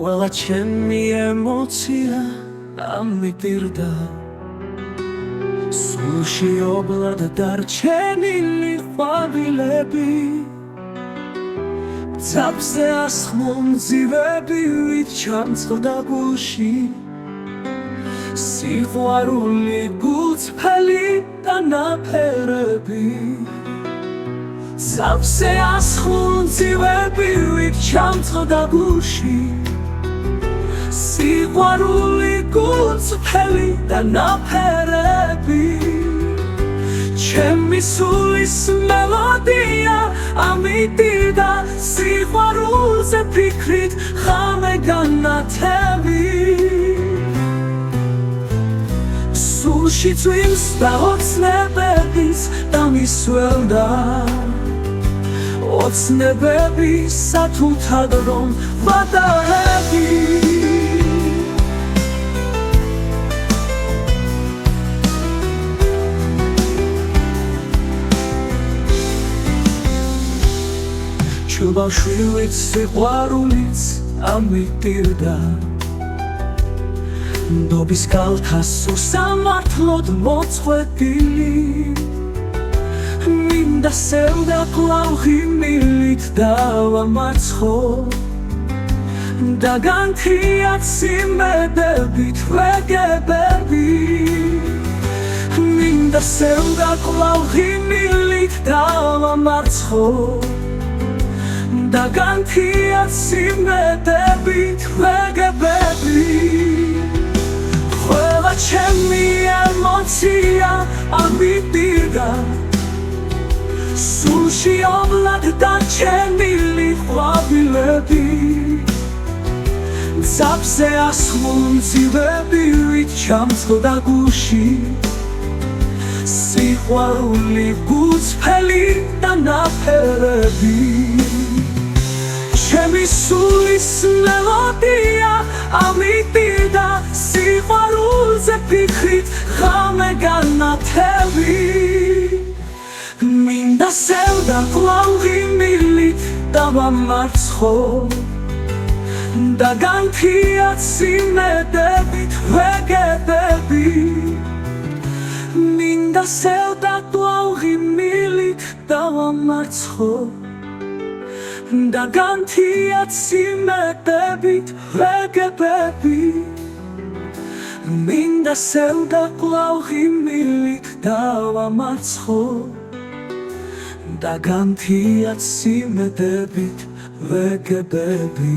ყველა ჩემი ემოცია ამიტირდა სულში ობლად დარჩენილი ყვავილები ძაბზე ასხმო მძივები ვით ჩამწყდა გულში სიყვარული გულწრფელი და ნაფერები ძაბზე ასხმო მძივები ვით ჩამწყდა გულში სიყვარული გულწრფელი და ნაფერები ჩემი სულის მელოდია ამიტირდა სიყვარულზე ფიქრით ხამე განათები სულში წვიმს და ოცნებების დამისველდა ოცნებები სათუთად რომ ვადარები ბავშვივით სიყვარულიც ამიტირდა ნდობის კალთას უსამართლოდ მოწყვეტილი მინდა სევდა კვლავ ღიმილით დავამარცხო და განთიათ სიმედებით ვეგებები მინდა სევდა კვლავ ღიმილით დავამარცხო და განთიათ სიმედებით ვეგებები ყველა ჩემი ემოცია ამიტირდა სულში ობლად დარჩენილი ყვავილები ძაბზე ასხმო მძივები ვით ჩამწყდა გულში სიყვარული გულწრფელი და ნაფერები ჩემი სულის მელოდია ამიტირდა სიყვარულზე ფიქრით ხამე განათები მინდა სევდა კვლავ ღიმილით დავამარცხო და განთიათ სიმედებით ვეგებები მინდა სევდა კვლავ ღიმილით დავამარცხო და განთიათ სიმედებით ვეგებები მინდა სევდა კვლავ ღიმილით დავამარცხო და განთიათ სიმედებით ვეგებები